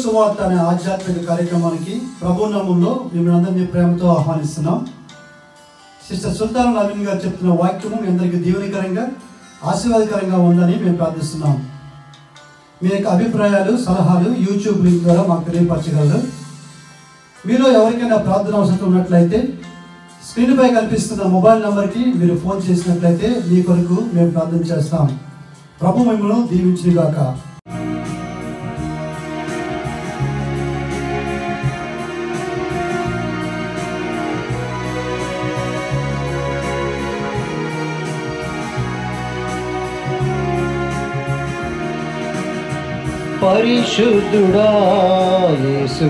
సువార్త అనే ఆధ్యాత్మిక కార్యక్రమానికి ప్రభు నామములో మిమ్మల్ని అందరినీ ప్రేమతో ఆహ్వానిస్తున్నాం. సిస్టర్ సుల్తాన్ నవీన్ గారు చెప్తున్న వాక్యము మీ అందరికీ దీవెనకరంగా ఆశీర్వాదకరంగా ఉందని మేము ప్రార్థిస్తున్నాం. మీ యొక్క అభిప్రాయాలు సలహాలు యూట్యూబ్ లింక్ ద్వారా మాకు తెలియపరచగలరు. మీలో ఎవరికైనా ప్రార్థన అవసరం ఉన్నట్లయితే స్క్రీన్పై కనిపిస్తున్న మొబైల్ నెంబర్కి మీరు ఫోన్ చేసినట్లయితే మీ కొరకు మేము ప్రార్థన చేస్తాం. ప్రభు మిమ్మల్ని దీవించుగాక. పరిశుద్ధుడా యేసు,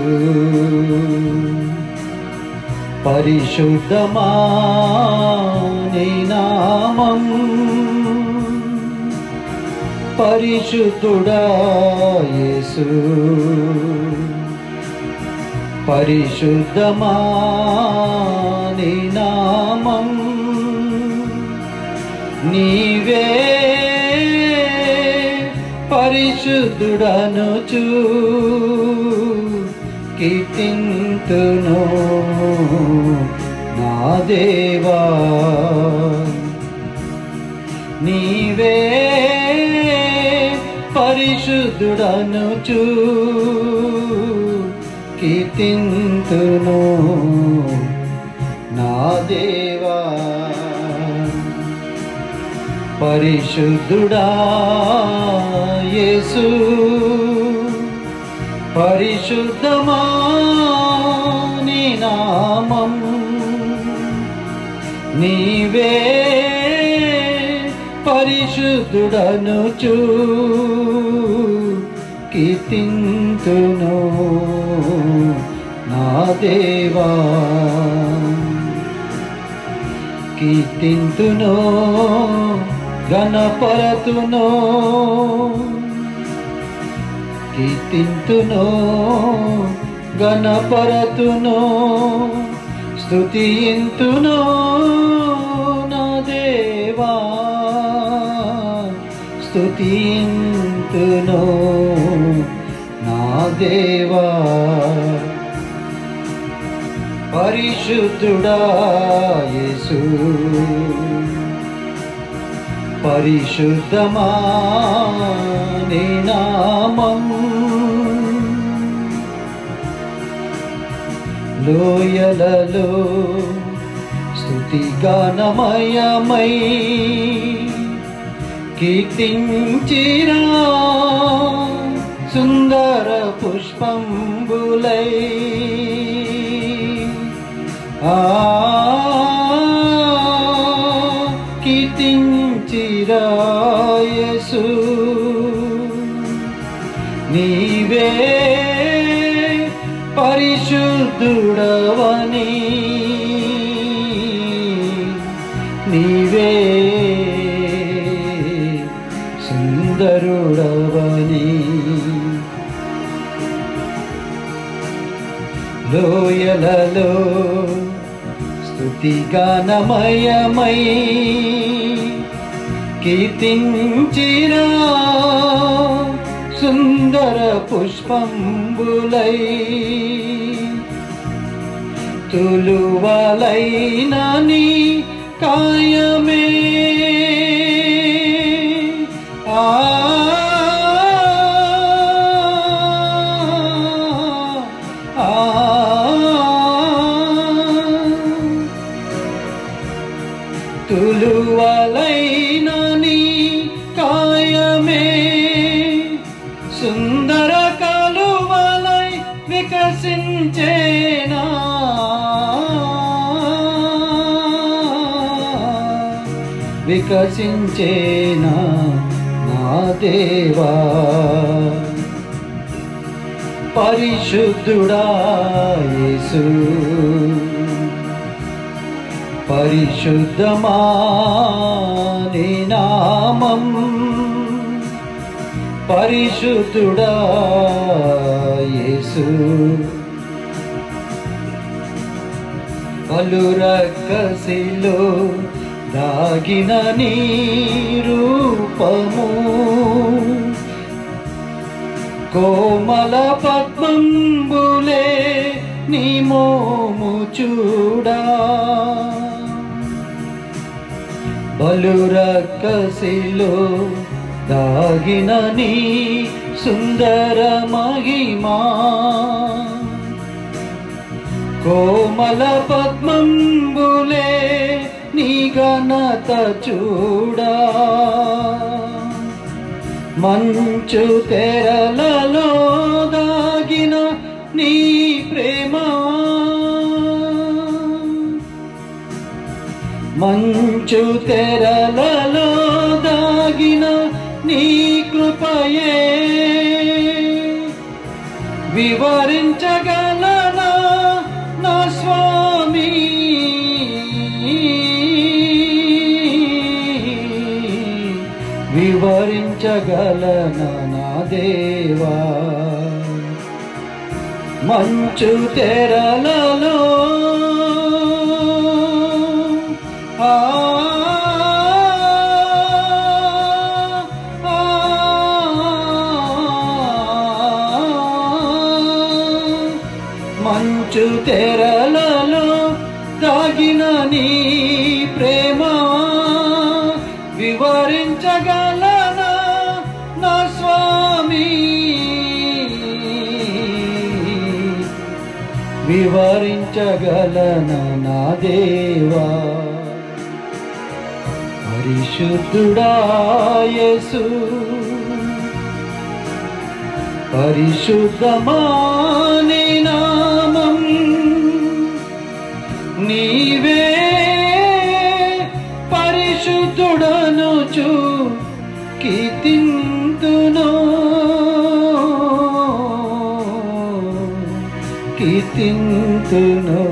పరిశుద్ధమా నీ నామం. పరిశుద్ధుడా యేసు, పరిశుద్ధమా నీ నామం. నీవే పరిశుద్ధుడనుచు కీర్తింతును నా దేవా. నీవే పరిశుద్ధుడనుచు కీర్తింతును నా దేవా. పరిశుద్ధుడా యేసు, పరిశుద్ధమా నీ నామం. నీవే పరిశుద్ధుడనుచు కీర్తింతును నా దేవా. కీర్తింతును గణపరతును, కీర్తింతును గణపరతును, స్తుతింతును నా దేవా. స్తుతింతును నా దేవా. పరిశుద్ధుడా యేసు, పరిశుద్ధమా నీ నామం. లోయలలో స్తుతిగానమయమై కీర్తించిరా సుందర పుష్పంబులై. కీర్తించిరా యేసు. నీవే పరిశుద్ధుడవని, నీవే సుందరుడవని. లోయలలో స్తుతిగానమయమై కీర్తించిరా సుందర పుష్పంబులై. తులువలైన నీ కాయమే తులువలైన నీ కాయమే సుందర కలువలై వికసించేనా. వికసించేనా నా దేవా. పరిశుద్ధుడా యేసు, పరిశుద్ధమా నీ నామం. పరిశుద్ధుడా యేసు, పలు రక్కసిలో దాగిన నీ రూపము కోమల పద్మంబులే నీ మోము చూడా బలురక్కసిలో దాగిన నీ సుందర మహిమా కోమల పద్మంబులే నీ ఘనత చూడా మంచు తెరలలో దాగిన నీ ప్రేమ మంచు తెరలలో దాగిన నీ కృపయే వివరించగలనా నా స్వామి వివరించగలనా నా దేవా మంచు తెరలలో మంచు తెరలలో దాగిన నీ ప్రేమ వివరించగలనా నా స్వామి వివరించగలనా నా దేవా పరిశుద్ధుడా యేసు పరిశుద్ధమాని నామం నీవే పరిశుద్ధుడనుచు కీర్తింతును కీర్తింతును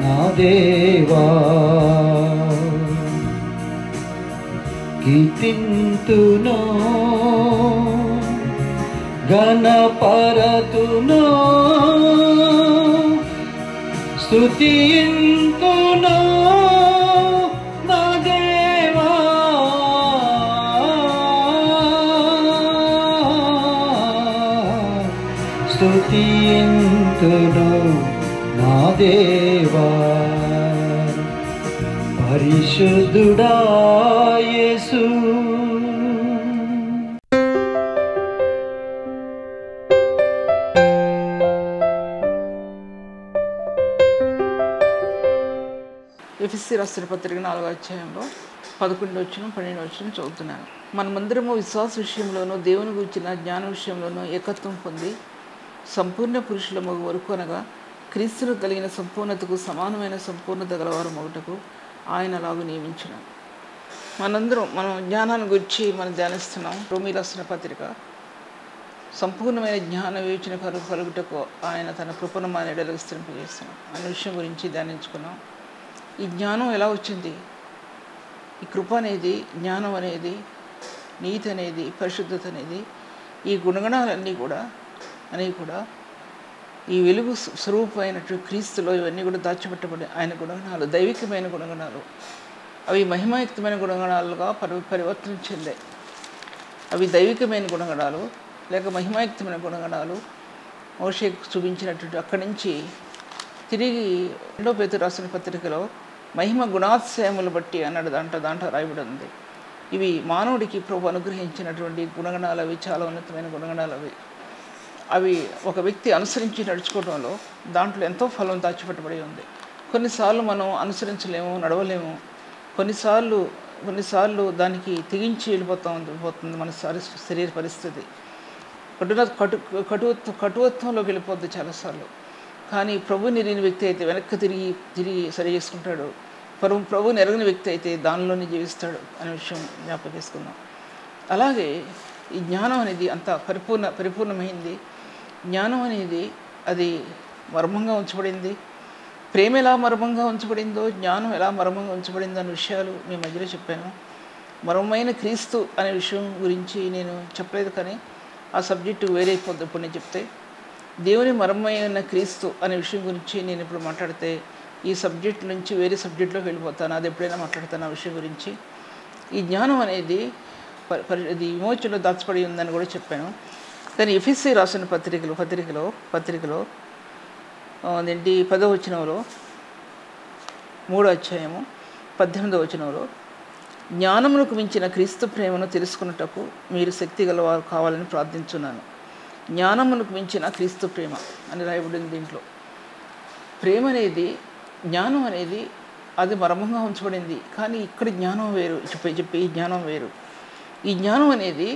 నా దేవా కీర్తింతును గణపరతును స్తుతింతును నా దేవా స్తుతింతును నా దేవా పరిశుద్ధుడా యేసు ఎఫెసీ రాసిన పత్రిక 4వ అధ్యాయంలో 11 వచనం 12 వచనం చదువుతున్నాను. మనమందరము విశ్వాస విషయంలోనూ దేవుని గురించిన జ్ఞాన విషయంలోనూ ఏకత్వం పొంది సంపూర్ణ పురుషుల మగు వరకు అనగా క్రీస్తును కలిగిన సంపూర్ణతకు సమానమైన సంపూర్ణత గలవారు మొదటకు ఆయన అలాగూ నియమించిన. మనం జ్ఞానాన్ని గురించి మనం ధ్యానిస్తున్నాం. రోమీయులకు రాసిన పత్రిక సంపూర్ణమైన జ్ఞాన వివేచన కలుగుటకు ఆయన తన కృపను మన ఎడల విస్తరింపజేస్తున్నాం అనే విషయం గురించి ధ్యానించుకున్నాం. ఈ జ్ఞానం ఎలా వచ్చింది? ఈ కృప అనేది, జ్ఞానం అనేది, నీతి అనేది, పరిశుద్ధత అనేది, ఈ గుణగణాలన్నీ కూడా ఈ వెలుగు స్వరూపమైనటువంటి క్రీస్తులో ఇవన్నీ కూడా దాచిపెట్టబడి ఆయన గుణగణాలు, దైవికమైన గుణగణాలు. అవి మహిమాయుక్తమైన గుణగణాలుగా పరివర్తన చెందాయి. అవి దైవికమైన గుణగణాలు లేక మహిమాయుక్తమైన గుణగణాలు మోషేకు చూపించినటువంటి అక్కడి నుంచి తిరిగి 2వ పేతురు రాసిన పత్రికలో మహిమ గుణాతిశయములు బట్టి అన్నాడు. దాంట్లో రాయబడి ఉంది. ఇవి మానవుడికి ప్రభు అనుగ్రహించినటువంటి గుణగణాలు. అవి చాలా ఉన్నతమైన గుణగణాలు. అవి ఒక వ్యక్తి అనుసరించి నడుచుకోవడంలో దాంట్లో ఎంతో ఫలం దాచిపెట్టబడి ఉంది. కొన్నిసార్లు మనం అనుసరించలేము, నడవలేము. కొన్నిసార్లు దానికి తెగించి వెళ్ళిపోతుంది మన శరీర పరిస్థితి. కటువత్వంలోకి వెళ్ళిపోద్ది చాలాసార్లు. కానీ ప్రభుని ఎరిగిన వ్యక్తి అయితే వెనక్కి తిరిగి సరి చేసుకుంటాడు. ప్రభుని ఎరగని వ్యక్తి అయితే దానిలోనే జీవిస్తాడు అనే విషయం జ్ఞాపకం చేసుకుందాం. అలాగే ఈ జ్ఞానం అనేది అంత పరిపూర్ణమైంది. జ్ఞానం అనేది అది మర్మంగా ఉంచబడింది. ప్రేమ ఎలా మర్మంగా ఉంచబడిందో, జ్ఞానం ఎలా మర్మంగా ఉంచబడిందో అనే విషయాలు మీ మధ్యలో చెప్పాను. మర్మమైన క్రీస్తు అనే విషయం గురించి నేను చెప్పలేదు, కానీ ఆ సబ్జెక్టు వేరే అయిపోద్ది ఇప్పుడు నేను చెప్తే. దేవుని మర్మమైన క్రీస్తు అనే విషయం గురించి నేను ఇప్పుడు మాట్లాడితే ఈ సబ్జెక్ట్ నుంచి వేరే సబ్జెక్టులోకి వెళ్ళిపోతాను. అది ఎప్పుడైనా మాట్లాడతాను ఆ విషయం గురించి. ఈ జ్ఞానం అనేది ఇది విమోచనలో దాచబడి ఉందని కూడా చెప్పాను. కానీ ఎఫెసీ రాసిన పత్రికలో అదేంటి 10వ వచనంలో 3వ అధ్యాయము 18వ వచనంలో జ్ఞానమునకు మించిన క్రీస్తు ప్రేమను తెలుసుకున్నటకు మీరు శక్తి గలవారు కావాలని ప్రార్థించున్నాను. జ్ఞానమునకు మించిన క్రీస్తు ప్రేమ అని రాయబడింది. దీంట్లో ప్రేమ అనేది, జ్ఞానం అనేది అది మర్మంగా ఉంచబడింది. కానీ ఇక్కడ జ్ఞానం వేరు, చెప్పి ఈ జ్ఞానం వేరు. ఈ జ్ఞానం అనేది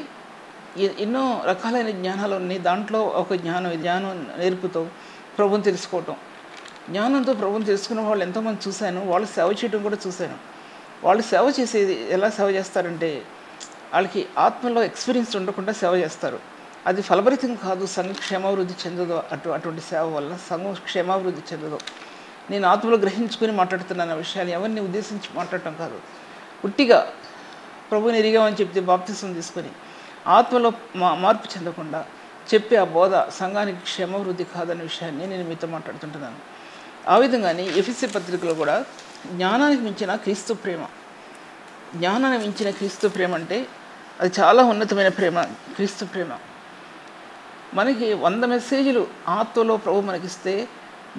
ఎన్నో రకాలైన జ్ఞానాలు ఉన్నాయి. దాంట్లో ఒక జ్ఞానం నేర్పుతో ప్రభువుని తెలుసుకోవటం. జ్ఞానంతో ప్రభువుని తెలుసుకున్న వాళ్ళు ఎంతోమంది చూశాను. వాళ్ళు సేవ చేయడం కూడా చూశాను. వాళ్ళు సేవ చేసేది ఎలా సేవ చేస్తారంటే, వాళ్ళకి ఆత్మలో ఎక్స్పీరియన్స్ ఉండకుండా సేవ చేస్తారు. అది ఫలభరితం కాదు. సంఘ క్షేమాభివృద్ధి చెందదు. అటువంటి సేవ వల్ల సంఘం క్షేమాభివృద్ధి చెందదు. నేను ఆత్మలో గ్రహించుకుని మాట్లాడుతున్నాను ఆ విషయాలు, ఎవరిని ఉద్దేశించి మాట్లాడటం కాదు. ఉట్టిగా ప్రభువుని ఎరిగామని చెప్తే బాప్తిసం తీసుకొని ఆత్మలో మార్పు చెందకుండా చెప్పే ఆ బోధ సంఘానికి క్షేమాభివృద్ధి కాదనే విషయాన్ని నేను మీతో మాట్లాడుతుంటున్నాను. ఆ విధంగానే ఎఫెసీ పత్రికలో కూడా జ్ఞానానికి మించిన క్రీస్తు ప్రేమ, జ్ఞానానికి మించిన క్రీస్తు ప్రేమ అంటే అది చాలా ఉన్నతమైన ప్రేమ. క్రీస్తు ప్రేమ మనకి 100 మెసేజ్లు ఆత్మలో ప్రభు మనకిస్తే,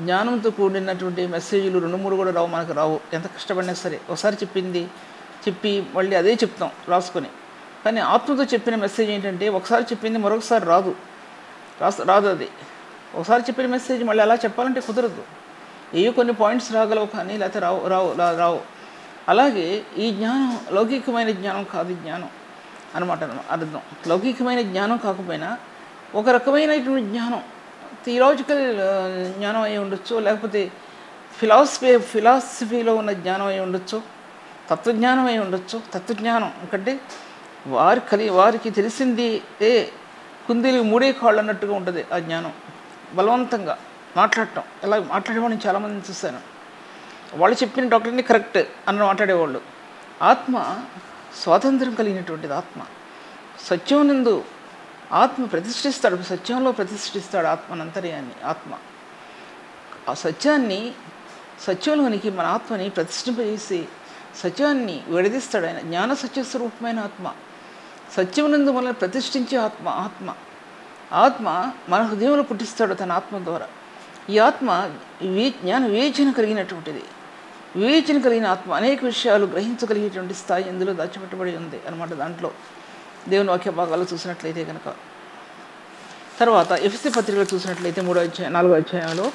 జ్ఞానంతో కూడినటువంటి మెసేజ్లు 2-3 కూడా మనకు రావు. ఎంత కష్టపడినా సరే ఒకసారి చెప్పి మళ్ళీ అదే చెప్తాం రాసుకొని. కానీ ఆత్మతో చెప్పిన మెసేజ్ ఏంటంటే, ఒకసారి చెప్పింది మరొకసారి రాదు. అది ఒకసారి చెప్పిన మెసేజ్ మళ్ళీ అలా చెప్పాలంటే కుదరదు. ఏవో కొన్ని పాయింట్స్ రాగలవు, కానీ లేకపోతే రావు. అలాగే ఈ జ్ఞానం లౌకికమైన జ్ఞానం కాదు. జ్ఞానం అనమాట అర్థం. లౌకికమైన జ్ఞానం కాకపోయినా ఒక రకమైనటువంటి జ్ఞానం, థియలాజికల్ జ్ఞానం అయి ఉండొచ్చు, లేకపోతే ఫిలాసఫీలో ఉన్న జ్ఞానం అయి ఉండొచ్చు, తత్వజ్ఞానం అయి ఉండొచ్చు. తత్వజ్ఞానం అంటే వారికి తెలిసింది కుందేలు 3 కాళ్ళు అన్నట్టుగా ఉంటుంది ఆ జ్ఞానం. బలవంతంగా మాట్లాడటం, ఎలా మాట్లాడేవాడిని చాలామందిని చూశాను. వాళ్ళు చెప్పిన డాక్టర్ని కరెక్ట్ అన్న మాట్లాడేవాళ్ళు. ఆత్మ స్వాతంత్రం కలిగినటువంటిది. ఆత్మ సత్యమునందు ఆత్మ ప్రతిష్ఠిస్తాడు. సత్యంలో ప్రతిష్ఠిస్తాడు ఆత్మనంతర్యాన్ని. ఆత్మ ఆ సత్యంలోనికి మన ఆత్మని ప్రతిష్ఠింపజేసి సత్యాన్ని విడదీస్తాడు ఆయన. జ్ఞాన సత్యస్వరూపమైన ఆత్మ, సత్యమునందు మనల్ని ప్రతిష్ఠించే ఆత్మ మన హృదయంలో పుట్టిస్తాడు తన ఆత్మ ద్వారా. ఈ ఆత్మ జ్ఞాన వివేచన కలిగినటువంటిది. వివేచన కలిగిన ఆత్మ అనేక విషయాలు గ్రహించగలిగేటువంటి స్థాయి ఇందులో దాచిపెట్టబడి ఉంది అన్నమాట. దాంట్లో దేవుని వాక్య భాగాలు చూసినట్లయితే కనుక, తర్వాత ఎఫెసీ పత్రికలో చూసినట్లయితే 4వ అధ్యాయంలో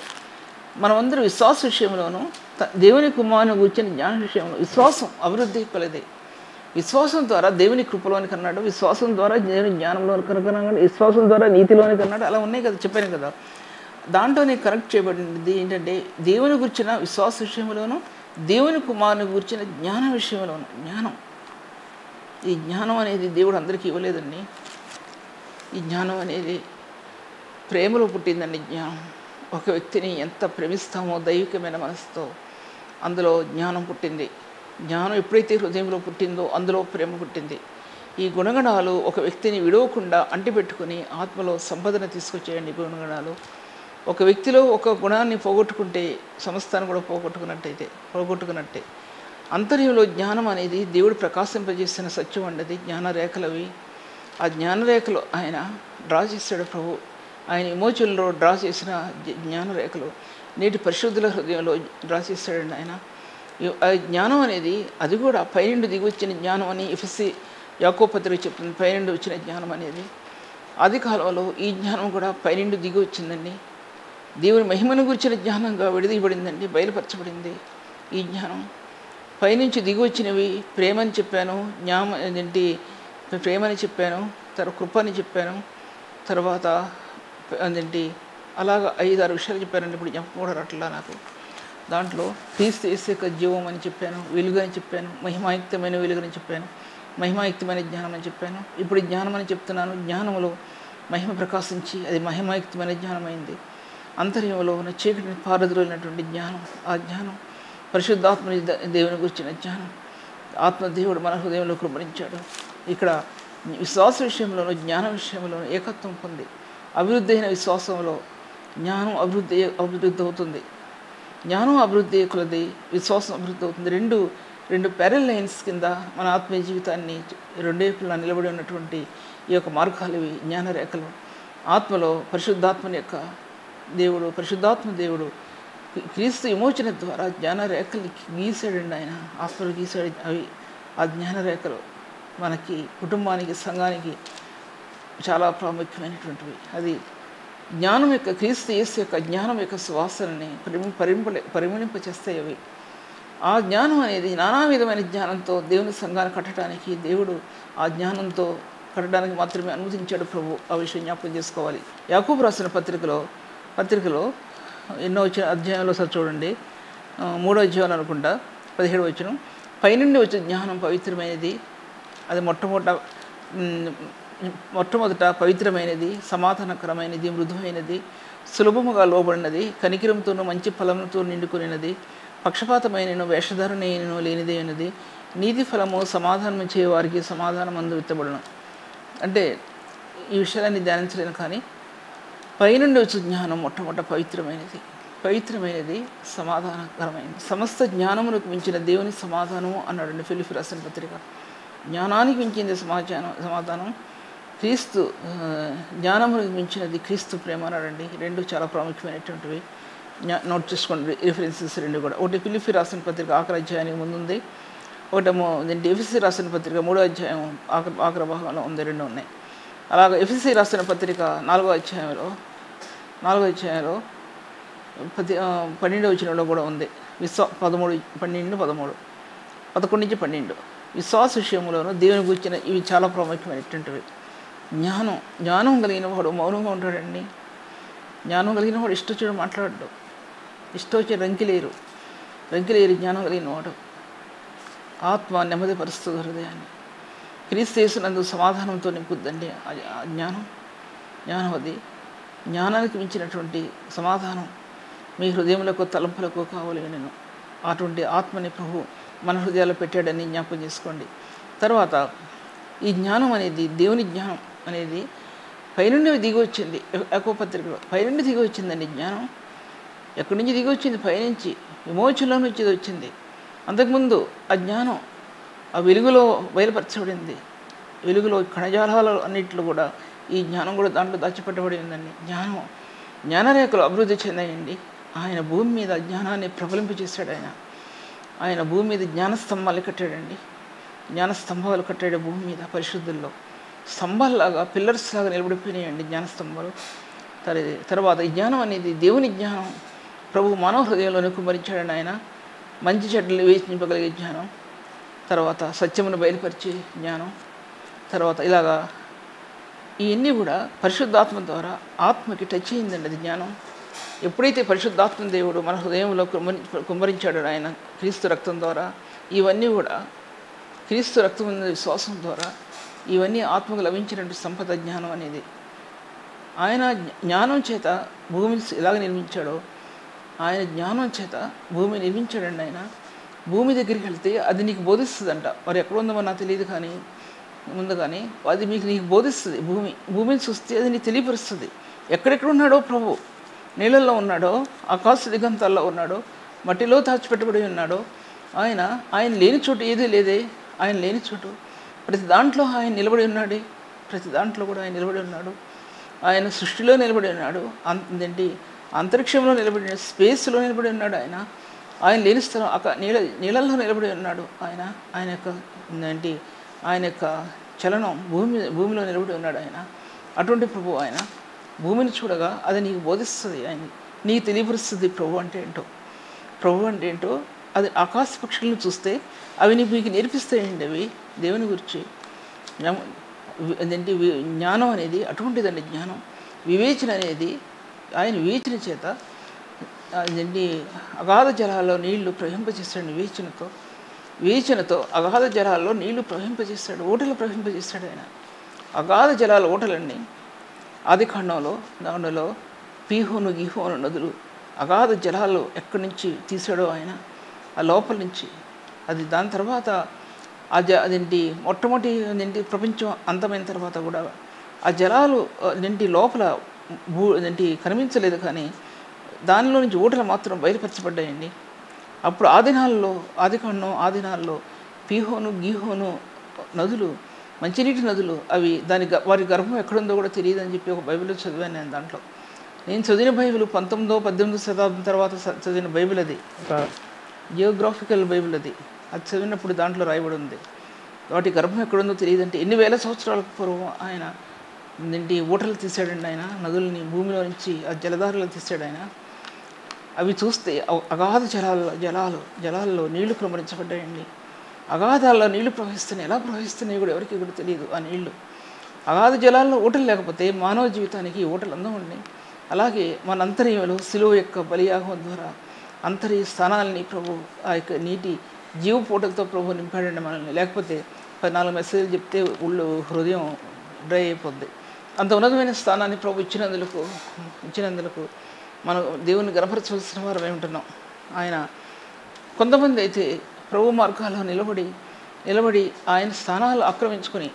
మనమందరూ విశ్వాస విషయంలోనూ దేవుని కుమారుని గురించిన జ్ఞాన విషయంలో విశ్వాసం అభివృద్ధి కలదే. విశ్వాసం ద్వారా దేవుని కృపలోనికి అన్నాడు, విశ్వాసం ద్వారా దేవుని జ్ఞానంలోనికి అన్నాడు, విశ్వాసం ద్వారా నీతిలోనికి అన్నాడు. అలా ఉన్నాయి కదా, చెప్పాను కదా. దాంట్లోనే కరెక్ట్ చేయబడింది ఏంటంటే, దేవుని గురించిన విశ్వాస విషయంలోనూ దేవుని కుమారుని గురించిన జ్ఞాన విషయంలోనూ. ఈ జ్ఞానం అనేది దేవుడు అందరికీ ఇవ్వలేదండి. ఈ జ్ఞానం అనేది ప్రేమలో పుట్టిందండి. జ్ఞానం ఒక వ్యక్తిని ఎంత ప్రేమిస్తామో దైవికమైన మనసుతో అందులో జ్ఞానం పుట్టింది. జ్ఞానం ఎప్పుడైతే హృదయంలో పుట్టిందో అందులో ప్రేమ పుట్టింది. ఈ గుణగణాలు ఒక వ్యక్తిని విడవకుండా అంటిపెట్టుకుని ఆత్మలో సంపదన తీసుకొచ్చేయండి. గుణగణాలు ఒక వ్యక్తిలో ఒక గుణాన్ని పోగొట్టుకుంటే సమస్తాన్ని కూడా పోగొట్టుకున్నట్టే. అంతర్యంలో జ్ఞానం అనేది దేవుడు ప్రకాశింపజేసిన సత్యం అండి. జ్ఞానరేఖలవి. ఆ జ్ఞానరేఖలు ఆయన డ్రా చేశాడు ప్రభు. ఆయన ఎమోషన్లో డ్రా చేసిన జ్ఞానరేఖలు నేటి పరిశుద్ధుల హృదయంలో డ్రా చేశాడండి ఆయన. ఆ జ్ఞానం అనేది అది కూడా పైనుండి దిగి వచ్చిన జ్ఞానం అని ఎఫెసీ యాకోబు పత్రిక చెప్తుంది. పైనుండి వచ్చిన జ్ఞానం అనేది ఆది కాలంలో ఈ జ్ఞానం కూడా పైనుండి దిగి వచ్చిందండి. దేవుని మహిమను గురించిన జ్ఞానంగా విడదీయబడిందండి, బయలుపరచబడింది. ఈ జ్ఞానం పైనుంచి దిగి వచ్చినవి. ప్రేమని చెప్పాను, ప్రేమని చెప్పాను, తర్వాత కృపని చెప్పాను, తర్వాత అలాగా 5-6 విషయాలు చెప్పానండి. ఇప్పుడు జ్ఞాపకం కూడా రావట్లా నాకు. దాంట్లో క్రీస్తు యేసు యొక్క జీవం అని చెప్పాను, వెలుగు అని చెప్పాను, మహిమాయుక్తమైన వెలుగుని చెప్పాను, మహిమాయుక్తమైన జ్ఞానం అని చెప్పాను. ఇప్పుడు జ్ఞానం అని చెప్తున్నాను. జ్ఞానంలో మహిమ ప్రకాశించి అది మహిమాయుక్తమైన జ్ఞానమైంది. అంతర్యంలో ఉన్న చీకటిని పారద్రోలినటువంటి జ్ఞానం. ఆ జ్ఞానం పరిశుద్ధాత్మని దేవుని గురించిన జ్ఞానం. ఆత్మదేవుడు మన హృదయంలో కృపణించాడు. ఇక్కడ విశ్వాస విషయంలోనూ జ్ఞాన విషయంలోనూ ఏకత్వం పొంది అభివృద్ధి అయిన విశ్వాసంలో జ్ఞానం అభివృద్ధి అవుతుంది. జ్ఞానం అభివృద్ధి కొలది విశ్వాసం అభివృద్ధి అవుతుంది. రెండు ప్యారల్ లైన్స్ కింద మన ఆత్మీయ జీవితాన్ని రెండు వైపులా నిలబడి ఉన్నటువంటి ఈ యొక్క మార్గాలు ఇవి జ్ఞానరేఖలు. ఆత్మలో పరిశుద్ధాత్మని యొక్క దేవుడు, పరిశుద్ధాత్మ దేవుడు క్రీస్తు విమోచన ద్వారా జ్ఞానరేఖలు గీసాడండి. ఆయన ఆత్మలు గీసాడు. అవి ఆ జ్ఞానరేఖలు మనకి, కుటుంబానికి, సంఘానికి చాలా ప్రాముఖ్యమైనటువంటివి. అది జ్ఞానం యొక్క, క్రీస్తు యేసు యొక్క జ్ఞానం యొక్క సువాసనని పరిమళింపచేస్తాయి అవి. ఆ జ్ఞానం అనేది నానా విధమైన జ్ఞానంతో దేవుని సంఘాన్ని కట్టడానికి, దేవుడు ఆ జ్ఞానంతో కట్టడానికి మాత్రమే అనుమతించాడు ప్రభు. ఆ విషయం జ్ఞాపకం చేసుకోవాలి. యాకోబు రాసిన పత్రికలో ఎన్నో వచ్చిన అధ్యాయంలో సార్ చూడండి, 3వ అధ్యాయం అనుకుంటా 17వ వచనం, పైనుండి వచ్చే జ్ఞానం పవిత్రమైనది, అది మొట్టమొదట పవిత్రమైనది, సమాధానకరమైనది, మృదువైనది, సులభముగా లోబడినది, కనికిరంతోనూ మంచి ఫలములతో నిండుకునేది, పక్షపాతమైనను వేషధారణైనను లేనిదే అయినది, నీతి ఫలము సమాధానం చేయవారికి సమాధానం అందు విత్తబడును. అంటే ఈ విషయాలన్నీ ధ్యానించలేను, కానీ పైనుండి వచ్చే జ్ఞానం మొట్టమొదట పవిత్రమైనది, సమాధానకరమైనది, సమస్త జ్ఞానములకు మించిన దేవుని సమాధానము అన్నాడండి ఫిలిప్పీ రాసిన పత్రిక. జ్ఞానానికి మించింది సమాధానం, క్రీస్తు జ్ఞానములకు మించినది క్రీస్తు ప్రేమ అన్నాడండి. రెండు చాలా ప్రాముఖ్యమైనటువంటివి. నోట్ చేసుకోండి రిఫరెన్సెస్ రెండు కూడా. ఒకటి ఫిలిప్పీ రాసిన పత్రిక ఆఖరి అధ్యాయానికి ముందుంది, ఒకటేమో దీంట్లో ఎఫెసీ రాసిన పత్రిక 3వ అధ్యాయం ఆఖరి భాగంలో ఉంది, రెండు ఉన్నాయి. అలాగే ఎఫెసీ రాసిన పత్రిక 4వ అధ్యాయంలో 12వ వచనంలో కూడా ఉంది. 13, 12, 11, 11 నుంచి 12 విశ్వాస విషయంలోనూ దేవుని గురించిన ఇవి చాలా ప్రాముఖ్యమైనటువంటివి. జ్ఞానం కలిగిన వాడు మౌనంగా ఉంటాడండి. జ్ఞానం కలిగిన వాడు ఇష్టొచ్చాడు మాట్లాడడు, ఇష్టొచ్చే రంకిలేరు జ్ఞానం కలిగిన వాడు. ఆత్మ నెమ్మది పరుస్తుంది హృదయాన్ని. క్రీస్తు యేసునందు సమాధానంతో నింపుద్దండి ఆ జ్ఞానం. అది జ్ఞానానికి మించినటువంటి సమాధానం మీ హృదయములకు, తలంపులకు కావాలి. నేను అటువంటి ఆత్మని ప్రభు మన హృదయాల్లో పెట్టాడని జ్ఞాపకం చేసుకోండి. తర్వాత ఈ జ్ఞానం అనేది, దేవుని జ్ఞానం అనేది పైనుండి దిగి వచ్చింది. యాకోబు పత్రికలో పైనుండి దిగి వచ్చిందండి జ్ఞానం. ఎక్కడి నుంచి దిగి వచ్చింది? పైనుంచి, విమోచనలో నుంచి వచ్చింది. అంతకుముందు ఆ జ్ఞానం ఆ వెలుగులో బయలుపరచబడింది. వెలుగులో కణజాలాలు అన్నింటిలో కూడా ఈ జ్ఞానం కూడా దాంట్లో దాచిపెట్టబడి ఉందండి. జ్ఞానరేఖలు అభివృద్ధి చెందాయండి. ఆయన భూమి మీద జ్ఞానాన్ని ప్రబలింపజేశాడు. ఆయన భూమి మీద జ్ఞానస్తంభాలు కట్టాడండి. జ్ఞానస్తంభాలు కట్టాడు భూమి మీద. పరిశుద్ధుల్లో స్తంభాల్లాగా, పిల్లర్స్ లాగా నిలబడిపోయినాయండి జ్ఞానస్తంభాలు. తర్వాత ఈ జ్ఞానం అనేది దేవుని జ్ఞానం ప్రభు మానవ హృదయంలోనే కుమ్మరించాడండి. ఆయన మంచి చెడ్డలు వివేచింపగలిగే జ్ఞానం, తర్వాత సత్యమును బయలుపరిచే జ్ఞానం, తర్వాత ఇలాగా ఇవన్నీ కూడా పరిశుద్ధాత్మ ద్వారా ఆత్మకి టచ్ అయిందండి. అది జ్ఞానం ఎప్పుడైతే పరిశుద్ధాత్మ దేవుడు మన హృదయంలో కుమ్మరించాడో ఆయన క్రీస్తు రక్తం ద్వారా, ఇవన్నీ కూడా క్రీస్తు రక్తం విశ్వాసం ద్వారా ఇవన్నీ ఆత్మకు లభించినటువంటి సంపద జ్ఞానం అనేది. ఆయన జ్ఞానం చేత భూమిని ఎలాగ నిర్మించాడో, ఆయన జ్ఞానం చేత భూమి నిర్మించాడండి. ఆయన భూమి దగ్గరికి వెళ్తే అది నీకు బోధిస్తుందంట. మరి ఎక్కడ ఉందో నాకు తెలియదు, కానీ ముందుగానే అది నీకు బోధిస్తుంది. భూమిని చూస్తే అది నీకు తెలియపరుస్తుంది. ఎక్కడెక్కడ ఉన్నాడో ప్రభు, నీళ్ళల్లో ఉన్నాడో, ఆకాశ దిగంతాల్లో ఉన్నాడో, మట్టిలో దాచిపెట్టబడి ఉన్నాడో, ఆయన లేని చోటు ఏదీ లేదే. ఆయన లేని చోటు ప్రతి దాంట్లో ఆయన నిలబడి ఉన్నాడు. ప్రతి దాంట్లో కూడా ఆయన నిలబడి ఉన్నాడు. ఆయన సృష్టిలో నిలబడి ఉన్నాడు. అంతరిక్షంలో నిలబడి, స్పేస్లో నిలబడి ఉన్నాడు. ఆయన లేని స్థలం నీళ్ళల్లో నిలబడి ఉన్నాడు. ఆయన యొక్క చలనం భూమిలో నిలబడి ఉన్నాడు. అటువంటి ప్రభు ఆయన భూమిని చూడగా అది నీకు బోధిస్తుంది, ఆయన నీకు తెలియపరుస్తుంది ప్రభు అంటే ఏంటో. అది ఆకాశ పక్షులను చూస్తే అవి మీకు నేర్పిస్తాయండి. అవి దేవుని గురించి. జ్ఞానం అనేది అటువంటిదండి. జ్ఞానం, వివేచన అనేది ఆయన వివేచన చేత అగాధ జలాల్లో నీళ్లు ప్రవహింపజేస్తాడు. వివేచనతో అగాధ జలాల్లో నీళ్లు ప్రవహింపజేస్తాడు, ఓటలు ప్రవహింపజేస్తాడు. ఆయన అగాధ జలాల ఓటలన్నీ ఆది కాండంలో దానిలో పీహోను గిహోను నదులు అగాధ జలాలు ఎక్కడి నుంచి తీసాడో ఆయన, ఆ లోపల నుంచి. అది దాని తర్వాత మొట్టమొదటి ప్రపంచం అంతమైన తర్వాత కూడా ఆ జలాలు లోపల కనిపించలేదు, కానీ దానిలో నుంచి ఊటలు మాత్రం బయలుపరచబడ్డాయండి. అప్పుడు ఆది దినాల్లో పీహోను గీహోను నదులు మంచినీటి నదులు అవి వారి గర్భం ఎక్కడుందో కూడా తెలియదని చెప్పి ఒక బైబిల్లో చదివాను నేను. దాంట్లో నేను చదివిన బైబిల్ 19వ 18వ శతాబ్దం తర్వాత చదివిన బైబిల్. అది ఒక జియోగ్రాఫికల్ బైబిల్. అది చదివినప్పుడు దాంట్లో రాయబడి ఉంది. వాటి గర్భం ఎక్కడుందో తెలియదంటే ఎన్ని వేల సంవత్సరాలకు పూర్వం ఆయన ఊటలు తీసాడండి. ఆయన నదుల్ని భూమిలో నుంచి ఆ జలధారలు తీసాడు ఆయన. అవి చూస్తే అగాధ జలాల్లో నీళ్లు క్రమరించబడ్డాయండి. అగాధాల్లో నీళ్లు ప్రవహిస్తున్నాయి. ఎలా ప్రవహిస్తున్నాయి కూడా ఎవరికి కూడా తెలియదు. ఆ నీళ్లు అగాధ జలాల్లో ఊటలు లేకపోతే మానవ జీవితానికి ఊటలు అందం ఉండి, అలాగే మన అంతర్యంలో శిలువ యొక్క బలియాగం ద్వారా అంతర్య స్థానాలని ప్రభు ఆ యొక్క నీటి జీవపోటలతో ప్రభు నింపాడండి మనల్ని. లేకపోతే 14 మెసేజ్లు చెప్తే హృదయం డ్రై అయిపోద్ది. అంత ఉన్నతమైన స్థానాన్ని ప్రభు ఇచ్చినందుకు మనం దేవుని గణపరచవలసిన వారు ఉంటున్నాం. ఆయన కొంతమంది అయితే ప్రభు మార్గాల్లో నిలబడి ఆయన స్థానాలు ఆక్రమించుకొని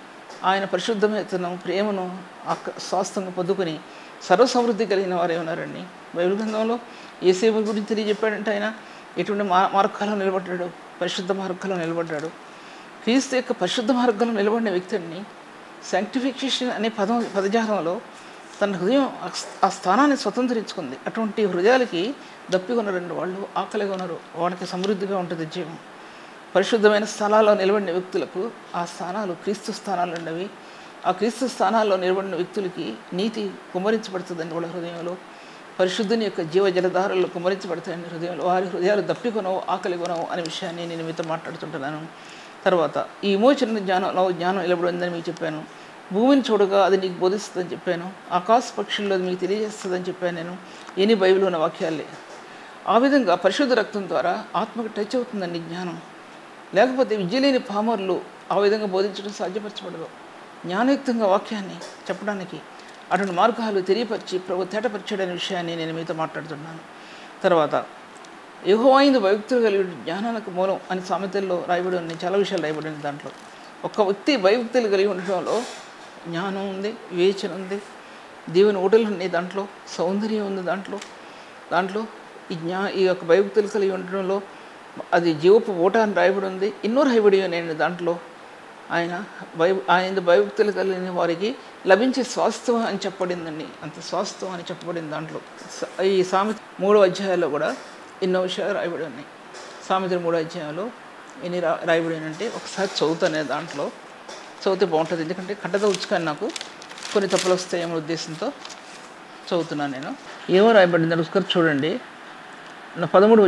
ఆయన పరిశుద్ధమైన ప్రేమను స్వాస్థంగా పొందుకొని సర్వసమృద్ధి కలిగిన వారే ఉన్నారండి. బైబిల్ గ్రంథంలో యేసేపు గురించి తెలియజెప్పాడంటే ఆయన ఎటువంటి మార్గాల్లో నిలబడ్డాడు, పరిశుద్ధ మార్గాల్లో నిలబడ్డాడు. క్రీస్తు యొక్క పరిశుద్ధ మార్గంలో నిలబడిన వ్యక్తిని శాంక్టిఫికేషన్ అనే పదజాలంలో తన హృదయం ఆ స్థానాన్ని స్వతంత్రించుకుంది. అటువంటి హృదయాలకి దప్పికొనరండి వాళ్ళు, ఆకలిగా ఉన్నారు. వాళ్ళకి సమృద్ధిగా ఉంటుంది జీవం. పరిశుద్ధమైన స్థలాల్లో నిలబడిన వ్యక్తులకు ఆ స్థానాలు క్రీస్తు స్థానాలు ఉండవి. ఆ క్రీస్తు స్థానాల్లో నిలబడిన వ్యక్తులకి నీతి కుమ్మరించబడుతుందండి. వాళ్ళ హృదయంలో పరిశుద్ధుని యొక్క జీవ జలధారల్లో కుమ్మరించబడతాయండి హృదయంలో. వారి హృదయాలు దప్పికొనవు, ఆకలిగొనవు అనే విషయాన్ని నేను మీతో మాట్లాడుతుంటున్నాను. తర్వాత ఈ విమోచన జ్ఞానం నిలబడిందని మీకు చెప్పాను. భూమిని చూడగా అది నీకు బోధిస్తుందని చెప్పాను. ఆకాశ పక్షుల్లో అది మీకు తెలియజేస్తుందని చెప్పాను నేను. ఎన్ని బైబిల్ ఉన్న వాక్యాలే. ఆ విధంగా పరిశుద్ధ రక్తం ద్వారా ఆత్మకు టచ్ అవుతుందండి జ్ఞానం. లేకపోతే విద్య లేని పామరులు ఆ విధంగా బోధించడం సాధ్యపరచబడదు. జ్ఞానయుక్తంగా వాక్యాన్ని చెప్పడానికి అటువంటి మార్గాలు తెలియపరిచి ప్రభు తేటపరిచాడనే విషయాన్ని నేను మీతో మాట్లాడుతున్నాను. తర్వాత యెహోవా యందు భయభక్తులు కలిగి జ్ఞానానికి మూలం అని సామెతల్లో రాయబడి ఉన్నాయి. చాలా విషయాలు రాయబడి ఉన్నాయి. దాంట్లో ఒక వ్యక్తి భయభక్తులు కలిగి ఉండటంలో జ్ఞానం ఉంది, వివేచన ఉంది, దేవుని ఊటలు ఉన్నాయి, దాంట్లో సౌందర్యం ఉంది. దాంట్లో ఈ యొక్క భయభక్తులు కలిగి ఉండటంలో అది జీవపు ఊట అని రాయబడి ఉంది. ఎన్నో రాయబడి నేను దాంట్లో ఆయన భయభక్తులు కలిగిన వారికి లభించే స్వాస్థ్యం అని చెప్పబడిందండి. అంత స్వాస్థ్యం అని చెప్పబడింది దాంట్లో. ఈ సామెత 3వ అధ్యాయంలో కూడా ఎన్నో విషయాలు రాయబడి ఉన్నాయి. సామెతలు 3వ అధ్యాయంలో ఎన్ని రాయబడి అంటే ఒకసారి చదువుతానే దాంట్లో చదివితే బాగుంటుంది. ఎందుకంటే కట్టతో ఉచ్చుకొని నాకు కొన్ని తప్పులు వస్తాయేమో ఉద్దేశంతో చదువుతున్నాను నేను. ఏమో రాయబడింది ఒకసారి చూడండి. 13వ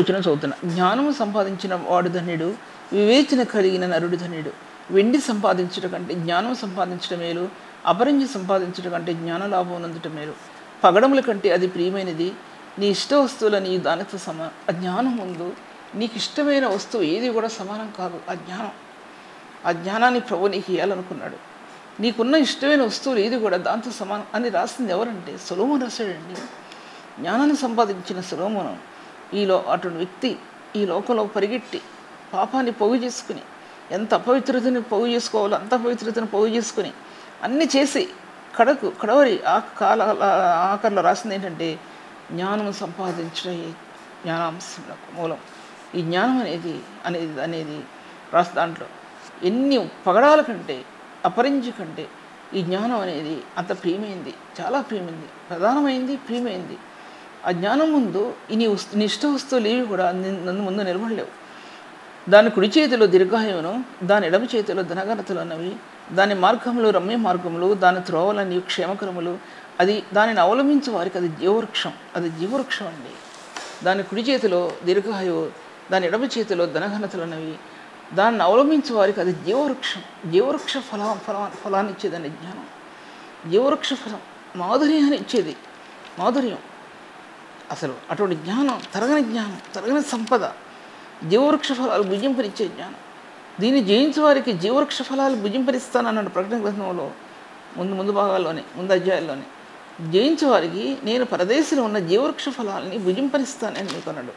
వచనం చదువుతున్నా. జ్ఞానము సంపాదించిన వాడు ధన్యుడు, వివేచన కలిగిన నరుడు ధన్యుడు. వెండి సంపాదించడం కంటే జ్ఞానం సంపాదించడం మేలు, అపరంజి సంపాదించడం కంటే జ్ఞాన లాభం నందుట మేలు. పగడముల కంటే అది ప్రియమైనది, నీ ఇష్ట వస్తువుల నీ దానితో ఆ జ్ఞానం ముందు నీకు ఇష్టమైన వస్తువు ఏది కూడా సమానం కాదు. ఆ జ్ఞానాన్ని ప్రభు నీకు ఇవ్వాలనుకున్నాడు. నీకున్న ఇష్టమైన వస్తువులు ఏది కూడా దాంతో సమానం అని రాసింది ఎవరంటే సొలొమోను రాశాడండి. జ్ఞానాన్ని సంపాదించిన సొలొమోను అటువంటి వ్యక్తి ఈ లోకంలో పరిగెట్టి పాపాన్ని పోగు చేసుకుని ఎంత అపవిత్రతని పోగు చేసుకోవాలో అంత అపవిత్రతను పోగు చేసుకుని అన్నీ చేసి కడవరి ఆఖరిలో రాసింది ఏంటంటే జ్ఞానం సంపాదించడం జ్ఞానాంశంకు మూలం. ఈ జ్ఞానం అనేది రాసి దాంట్లో ఎన్ని పగడాల కంటే అపరంజి కంటే ఈ జ్ఞానం అనేది అంత ప్రియమైంది, చాలా ప్రియమైంది, ప్రధానమైంది, ప్రియమైంది. ఆ జ్ఞానం ముందు నీ ఇష్ట వస్తువులు ఏవి కూడా నన్ను ముందు నిలబడలేవు. దాని కుడి చేతిలో దీర్ఘాయువును, దాని ఎడమ చేతిలో ధనఘనతలు అన్నవి, దాని మార్గములు రమ్య మార్గములు, దాని త్రోవలని క్షేమకరములు. దానిని అవలంబించే వారికి అది జీవవృక్షం అండి. దాని కుడి చేతిలో దీర్ఘాయువు, దాని ఎడమ చేతిలో ధనఘనతలు అన్నవి, దాన్ని అవలంబించే వారికి అది జీవవృక్ష ఫలాన్ని ఇచ్చేదండి జ్ఞానం. జీవవృక్ష ఫలం మాధుర్యాన్ని ఇచ్చేది. మాధుర్యం అసలు అటువంటి జ్ఞానం, తరగని సంపద, జీవవృక్ష ఫలాలు భుజింపనిచ్చే జ్ఞానం. దీన్ని జయించే వారికి జీవవృక్ష ఫలాలు భుజింపనిస్తానన్నాడు ప్రకటన గ్రంథంలో ముందు భాగాల్లోనే, ముందు అధ్యాయాల్లోనే. జయించే వారికి నేను పరదేశంలో ఉన్న జీవవృక్ష ఫలాలని భుజింపనిస్తానని మీకు అన్నాడు.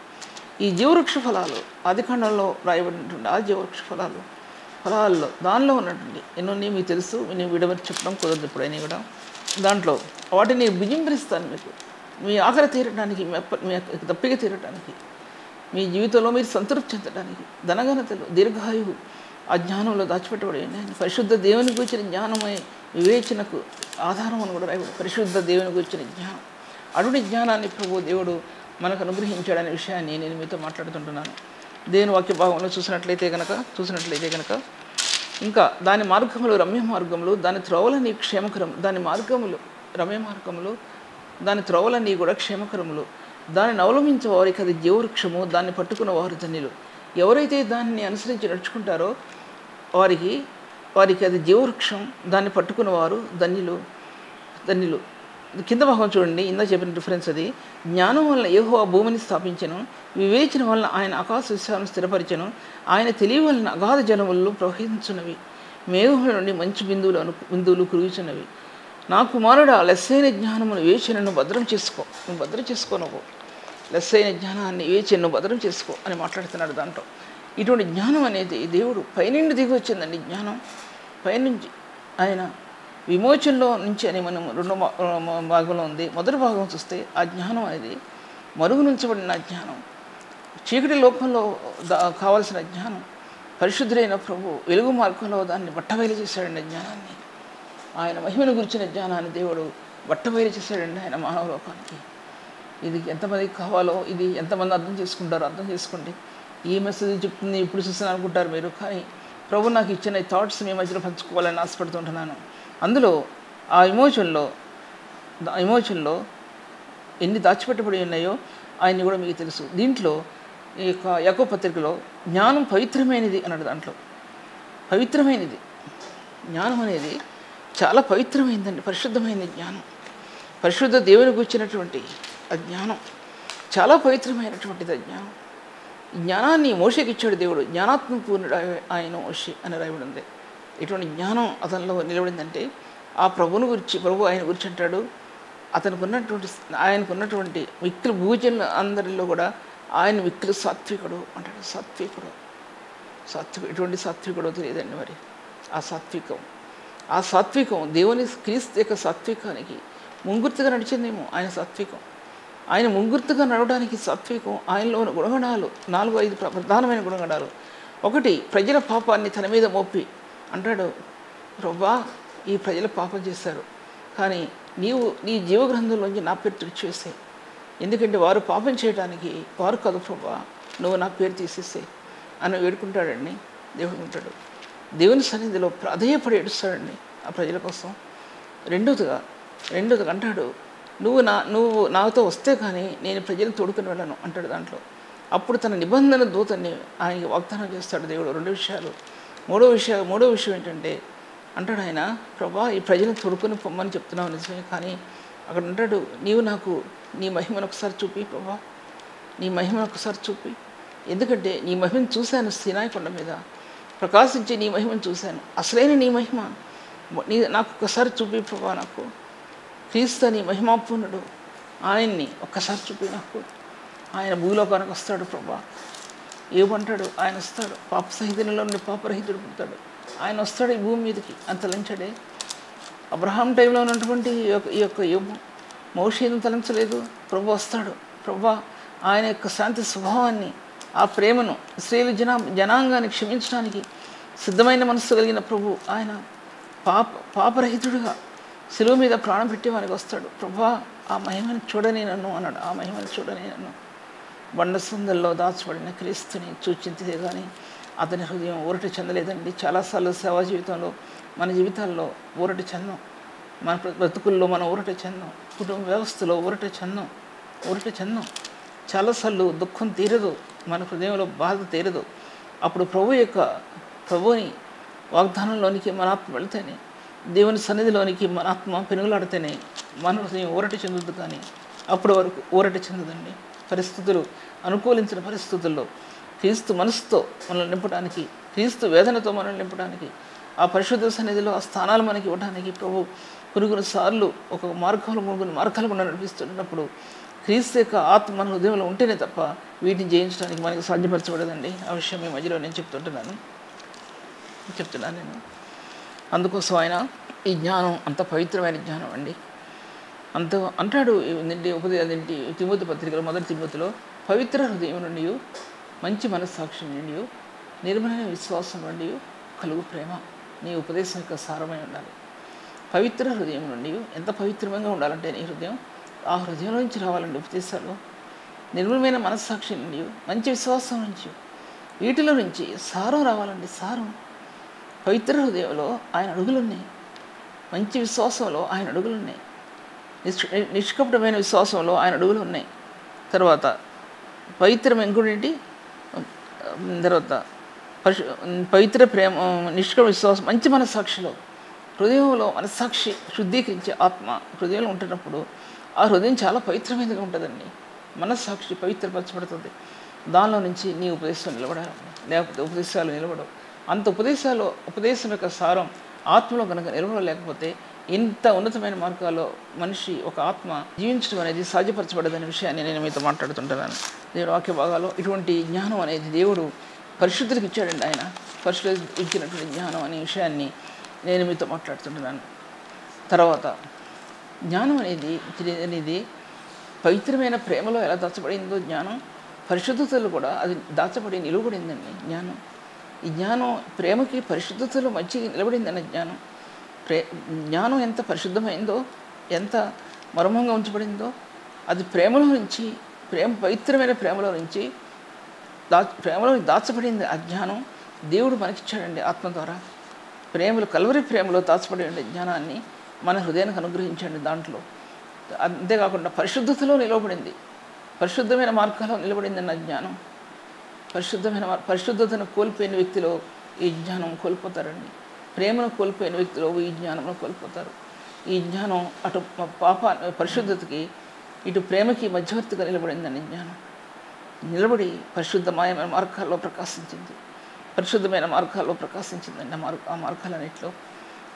ఈ జీవవృక్ష ఫలాలు ఆదికాండంలో రాయబడినటువంటి ఆ జీవవృక్ష ఫలాల్లో దానిలో ఉన్నటువంటి ఎన్నోన్నీ మీకు తెలుసు. నేను విడమని చెప్పడం కుదరదు ఎప్పుడైనా కూడా. దాంట్లో వాటిని భుజింపనిస్తాను మీకు, మీ ఆకలి తీరడానికి, మీ దప్పిక తీరడానికి, మీ జీవితంలో మీరు సంతృప్తి చెందడానికి. ధనఘనతలు, దీర్ఘాయువు, ఆ జ్ఞానంలో దాచిపెట్టబడి ఉన్నాయని. పరిశుద్ధ దేవుని గురించిన జ్ఞానమై వివేచనకు ఆధారం అని కూడా రాయబడి, పరిశుద్ధ దేవుని గురించిన జ్ఞానం. అటువంటి జ్ఞానాన్ని ప్రభు దేవుడు మనకు అనుగ్రహించాడనే విషయాన్ని నేను మీతో మాట్లాడుతుంటున్నాను. దేవుని వాక్య భాగంలో చూసినట్లయితే కనుక ఇంకా దాని మార్గములు రమ్య మార్గములు, దాని త్రోవలని క్షేమకరం, దాని మార్గములు రమ్య మార్గములు, దాని త్రోవలని కూడా క్షేమకరములు, దానిని అవలంబించే వారికి అది జీవవృక్షము, దాన్ని పట్టుకున్న వారు ధన్యులు. ఎవరైతే దాన్ని అనుసరించి నడుచుకుంటారో వారికి అది జీవవృక్షం, దాన్ని పట్టుకున్న వారు ధన్యులు. కింద భాగం చూడండి, ఇందా చెప్పిన డిఫరెన్స్ అది. జ్ఞానం వలన యెహోవా భూమిని స్థాపించెను, వివేచన వలన ఆయన ఆకాశ విశ్వాలను స్థిరపరిచెను, ఆయన తెలివి వలన అగాధ జలములు ప్రవహించున్నవి, మేఘముల నుండి మంచు బిందువులు కురుగుచున్నవి. నా కుమారుడా, లెస్సైన జ్ఞానమును వివేచనను భద్రం చేసుకో నువ్వు లెస్సైన జ్ఞానాన్ని వివేచనను భద్రం చేసుకో అని మాట్లాడుతున్నాడు దాంట్లో. ఇటువంటి జ్ఞానం అనేది దేవుడు పైనుండి దిగి వచ్చిందండి. జ్ఞానం పైనుంచి ఆయన విమోచనలో నుంచి అని మనం రెండో భాగంలో ఉంది. మొదటి భాగం చూస్తే ఆ జ్ఞానం అనేది మరుగునుంచబడిన జ్ఞానం, చీకటి లోకంలో కావాల్సిన జ్ఞానం. పరిశుద్ధుడైన ప్రభు వెలుగు మార్గంలో దాన్ని బట్టబయలు చేశాడండి. జ్ఞానాన్ని, ఆయన మహిమను గురించిన జ్ఞానాన్ని దేవుడు బట్టబయలు చేశాడండి ఆయన మానవ లోకానికి. ఇది ఎంతమందికి కావాలో, ఇది ఎంతమంది అర్థం చేసుకుంటారో అర్థం చేసుకోండి. ఈ మెసేజ్ చెప్తుంది ఇప్పుడు చూస్తాను అనుకుంటారు మీరు, కానీ ప్రభు నాకు ఇచ్చిన ఈ థాట్స్ మీ మధ్యలో పంచుకోవాలని ఆశపడుతుంటున్నాను. అందులో ఆ ఎమోషన్లో ఎన్ని దాచిపెట్టబడి ఉన్నాయో ఆయన్ని కూడా మీకు తెలుసు. దీంట్లో ఈ యొక్క యాకోబు పత్రికలో జ్ఞానం పవిత్రమైనది అన్నాడు. దాంట్లో పవిత్రమైనది జ్ఞానం అనేది చాలా పవిత్రమైందండి, పరిశుద్ధమైన జ్ఞానం. పరిశుద్ధ దేవుని గురించినటువంటి ఆ జ్ఞానం చాలా పవిత్రమైనటువంటిది. ఆ జ్ఞానం, జ్ఞానాన్ని మోషేకి ఇచ్చాడు దేవుడు. జ్ఞానాత్మ పూర్ణుడు ఆయన మోషే అని రాయబడి ఉంది. ఇటువంటి జ్ఞానం అతనిలో నిలబడిందంటే ఆ ప్రభు ఆయన గురించి అంటాడు, ఆయనకున్నటువంటి వ్యక్తులు భూజనులు అందరిలో కూడా ఆయన వ్యక్తులు సాత్వికుడు అంటాడు. సాత్వికుడు ఎటువంటి సాత్వికుడో తెలియదండి. మరి ఆ సాత్వికం దేవుని క్రీస్తు యొక్క సాత్వికానికి ముంగుర్తుగా నడిచిందేమో ఆయన సాత్వికం. ఆయన ముంగుర్తుగా నడవడానికి సాత్వికం, ఆయనలో ఉన్న గుణగణాలు 4-5 ప్రధానమైన గుణగణాలు. ఒకటి, ప్రజల పాపాన్ని తన మీద మోపి అంటాడు, ప్రభువా ఈ ప్రజలు పాపం చేశారు, కానీ నీవు నీ జీవగ్రంథంలోంచి నా పేరు తుడిచివేసే, ఎందుకంటే వారు పాపం చేయడానికి వారు కాదు ప్రభువా, నువ్వు నా పేరు తీసేసే అని వేడుకుంటాడండి. దేవుడు ఉంటాడు దేవుని సన్నిధిలో ప్రాధేయపడి ఏడుస్తాడండి ఆ ప్రజల కోసం. రెండోదిగా అంటాడు, నువ్వు నాతో వస్తే కానీ నేను ప్రజలను తోడుకుని వెళ్ళను అంటాడు దాంట్లో. అప్పుడు తన నిబంధన దూతని ఆయనకి వాగ్దానం చేస్తాడు దేవుడు. 2 విషయాలు. మూడో విషయం ఏంటంటే అంటాడు ఆయన, ప్రభా ఈ ప్రజలను తోడుకొని పొమ్మని చెప్తున్నావు నిజమే, కానీ అక్కడ అంటాడు, నీవు నాకు నీ మహిమను ఒకసారి చూపి ప్రభా, నీ మహిమను ఒకసారి చూపి, ఎందుకంటే నీ మహిమను చూశాను సీనాయి కొండ మీద ప్రకాశించి నీ మహిమను చూశాను, అసలైన నీ మహిమ నాకు ఒక్కసారి చూపి ప్రభా, నాకు క్రీస్తు నీ మహిమాపూర్ణుడు ఆయన్ని ఒక్కసారి చూపి నాకు. ఆయన భూలోకానికి వస్తాడు ప్రభా, ఏమంటాడు ఆయన వస్తాడు, పాపసహితునిలో నుండి పాపరహితుడు పుడతాడు, ఆయన వస్తాడు ఈ భూమి మీదకి. అంత తలంచాడే అబ్రహాం టైంలో ఉన్నటువంటి ఈ యొక్క మోషేను తలంచలేదు. ప్రభు వస్తాడు. ప్రభా ఆయన యొక్క శాంతి స్వభావాన్ని, ఆ ప్రేమను ఇశ్రాయేలు జనాంగాన్ని క్షమించడానికి సిద్ధమైన మనస్సు కలిగిన ప్రభు ఆయన పాపరహితుడుగా శిలువ మీద ప్రాణం పెట్టేవానికి వస్తాడు. ప్రభా ఆ మహిమను చూడని నన్ను అన్నాడు. ఆ మహిమను చూడని నన్ను. బండ సందుల్లో దాచబడిన క్రీస్తుని చూచింతే కానీ అతని హృదయం ఊరట చెందలేదండి. చాలాసార్లు సేవా జీవితంలో మన జీవితాల్లో ఊరట చెందాం, మన బ్రతుకుల్లో మనం ఊరట చెందాం, కుటుంబ వ్యవస్థలో ఊరట చెందాం. చాలాసార్లు దుఃఖం తీరదు, మన హృదయంలో బాధ తీరదు. అప్పుడు ప్రభుని వాగ్దానంలోనికి మన ఆత్మ వెళితేనే, దేవుని సన్నిధిలోనికి మన ఆత్మ పెనుగులాడితేనే మన హృదయం ఊరట చెందుద్దు, కానీ అప్పటి వరకు ఊరట చెందదండి. పరిస్థితులు అనుకూలించిన పరిస్థితుల్లో క్రీస్తు మనసుతో మనల్ని నింపడానికి, క్రీస్తు వేదనతో మనల్ని నింపడానికి, ఆ పరిశుద్ధ సన్నిధిలో ఆ స్థానాలు మనకి ఇవ్వడానికి ప్రభు కొన్ని సార్లు ఒక మార్గాలు కూడా నడిపిస్తున్నప్పుడు క్రీస్తు యొక్క ఆత్మ మన హృదయంలో ఉంటేనే తప్ప వీటిని జయించడానికి మనకి సాధ్యపరచబడదండి. ఆ విషయం మీ మధ్యలో నేను చెప్తున్నాను నేను. అందుకోసం ఆయన ఈ జ్ఞానం అంత పవిత్రమైన జ్ఞానం అండి. అంత అంటాడు తిమోతి పత్రికలో, మొదటి తిమోతిలో, పవిత్ర హృదయం నుండి, మంచి మనస్సాక్షి నుండి, నిర్మలమైన విశ్వాసం నుండి, కలుగు ప్రేమ నీ ఉపదేశం యొక్క సారమై ఉండాలి. పవిత్ర హృదయం నుండి ఎంత పవిత్రంగా ఉండాలంటే నీ హృదయం, ఆ హృదయం నుంచి రావాలండి ఉపదేశాలు. నిర్మలమైన మనస్సాక్షి నుండి, మంచి విశ్వాసం నుంచి, వీటిలో నుంచి సారం రావాలండి. సారం పవిత్ర హృదయంలో ఆయన అడుగులున్నాయి, మంచి విశ్వాసంలో ఆయన అడుగులున్నాయి, నిష్కపటమైన విశ్వాసంలో ఆయన అడుగులు ఉన్నాయి. తర్వాత పవిత్రం ఇంకోటి, తర్వాత పవిత్ర ప్రేమ, నిష్కపట విశ్వాసం, మంచి మనస్సాక్షిలో, హృదయంలో మనస్సాక్షి శుద్ధీకరించే ఆత్మ హృదయంలో ఉంటున్నప్పుడు ఆ హృదయం చాలా పవిత్రమైనదిగా ఉంటుందండి. మనస్సాక్షి పవిత్రపరచబడుతుంది. దానిలో నుంచి నీ ఉపదేశం నిలబడాలి, లేకపోతే ఉపదేశాలు నిలబడవు. అంత ఉపదేశం యొక్క సారం ఆత్మలో కనుక నిలబడలేకపోతే ఇంత ఉన్నతమైన మార్గాల్లో మనిషి ఒక ఆత్మ జీవించడం అనేది సాధ్యపరచబడదనే విషయాన్ని నేను మీతో మాట్లాడుతుంటున్నాను. దేవుని వాక్య భాగాల్లో ఇటువంటి జ్ఞానం అనేది దేవుడు పరిశుద్ధులకు ఇచ్చాడండి. ఆయన పరిశుద్ధులకు ఇచ్చినటువంటి జ్ఞానం అనే విషయాన్ని నేను మీతో మాట్లాడుతుంటున్నాను. తర్వాత జ్ఞానం అనేది పవిత్రమైన ప్రేమలో ఎలా దాచబడిందో జ్ఞానం, పరిశుద్ధతలు కూడా అది దాచబడి నిలబడిందండి జ్ఞానం. ఈ జ్ఞానం ప్రేమకి పరిశుద్ధతలో మంచిగా నిలబడిందన్న జ్ఞానం. జ్ఞానం ఎంత పరిశుద్ధమైందో, ఎంత మర్మంగా ఉంచబడిందో, అది ప్రేమలో నుంచి, పవిత్రమైన ప్రేమలో నుంచి ప్రేమలో దాచబడింది. ఆ జ్ఞానం దేవుడు మనకిచ్చాడండి ఆత్మ ద్వారా. కల్వరి ప్రేమలో దాచబడి ఉండే జ్ఞానాన్ని మన హృదయానికి అనుగ్రహించండి. దాంట్లో అంతేకాకుండా పరిశుద్ధతలో నిలబడింది, పరిశుద్ధమైన మార్గాల్లో నిలబడింది అన్న జ్ఞానం. పరిశుద్ధతను కోల్పోయిన వ్యక్తిలో ఈ జ్ఞానం కోల్పోతారండి. ప్రేమను కోల్పోయిన వ్యక్తిలో ఈ జ్ఞానంలో కోల్పోతారు. ఈ జ్ఞానం అటు పరిశుద్ధతకి, ఇటు ప్రేమకి మధ్యవర్తిగా నిలబడిందని జ్ఞానం నిలబడి పరిశుద్ధమైన మార్గాల్లో ప్రకాశించింది. పరిశుద్ధమైన మార్గాల్లో ప్రకాశించిందండి ఆ మార్గాలన్నింటిలో.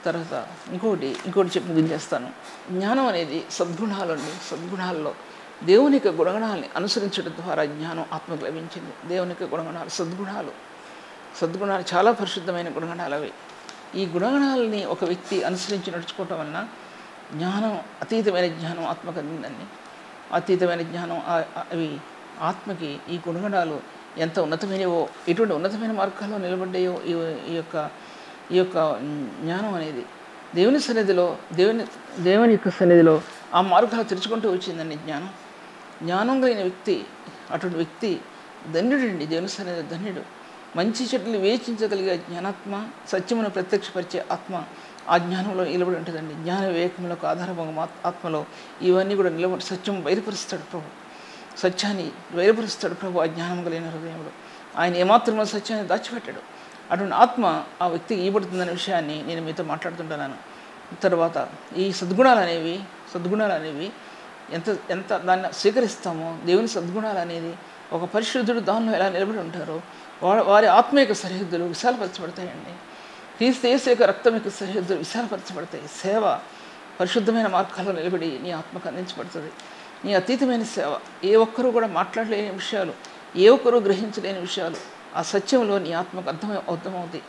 తర్వాత ఇంకోటి చెప్పి ముగించేస్తాను. జ్ఞానం అనేది సద్గుణాల్లో దేవుని యొక్క గుణగణాలని అనుసరించడం ద్వారా జ్ఞానం ఆత్మకు లభించింది. దేవుని యొక్క గుణగణాలు, సద్గుణాలు చాలా పరిశుద్ధమైన గుణగణాలు అవి. ఈ గుణగణాలని ఒక వ్యక్తి అనుసరించి నడుచుకోవటం వలన జ్ఞానం, అతీతమైన జ్ఞానం ఆత్మకు అందిందండి. అతీతమైన జ్ఞానం అవి ఆత్మకి ఈ గుణగణాలు ఎంత ఉన్నతమైనవో, ఎటువంటి ఉన్నతమైన మార్గాల్లో నిలబడ్డాయో ఈ యొక్క జ్ఞానం అనేది దేవుని యొక్క సన్నిధిలో ఆ మార్గాలు తెరుచుకుంటూ వచ్చిందండి జ్ఞానం కలిగిన వ్యక్తి, అటువంటి వ్యక్తి ధన్యుడండి. దేవుని సన్నిధి ధన్యుడు. మంచి చెట్టుని వివేచించగలిగే జ్ఞానాత్మ, సత్యమును ప్రత్యక్షపరిచే ఆత్మ ఆ జ్ఞానంలో నిలబడి ఉంటుందండి. జ్ఞాన వివేకములకు ఆధారభంగం ఆత్మలో ఇవన్నీ కూడా నిలబడి సత్యం బయలుపరుస్తాడు ప్రభు. సత్యాన్ని బయలుపరుస్తాడు ప్రభు ఆ జ్ఞానం కలిగిన హృదయంలో. ఆయన ఏమాత్రమో సత్యాన్ని దాచిపెట్టాడు. అటువంటి ఆత్మ ఆ వ్యక్తికి ఇవ్వబడుతుందనే విషయాన్ని నేను మీతో మాట్లాడుతుంటున్నాను. తర్వాత ఈ సద్గుణాలు అనేవి ఎంత దాన్ని స్వీకరిస్తామో, దేవుని సద్గుణాలు అనేది ఒక పరిశుద్ధుడు దానిలో ఎలా నిలబడి ఉంటారో వారి ఆత్మ యొక్క సరిహద్దులు విశాలపరచబడతాయండి. క్రీస్తు యేసు యొక్క రక్తం యొక్క సరిహద్దులు విశాలపరచబడతాయి. సేవ పరిశుద్ధమైన మార్గాల్లో నిలబడి నీ ఆత్మకు అందించబడుతుంది. నీ అతీతమైన సేవ, ఏ ఒక్కరూ కూడా మాట్లాడలేని విషయాలు, ఏ ఒక్కరూ గ్రహించలేని విషయాలు ఆ సత్యంలో నీ ఆత్మకు అర్థమవుతాయి.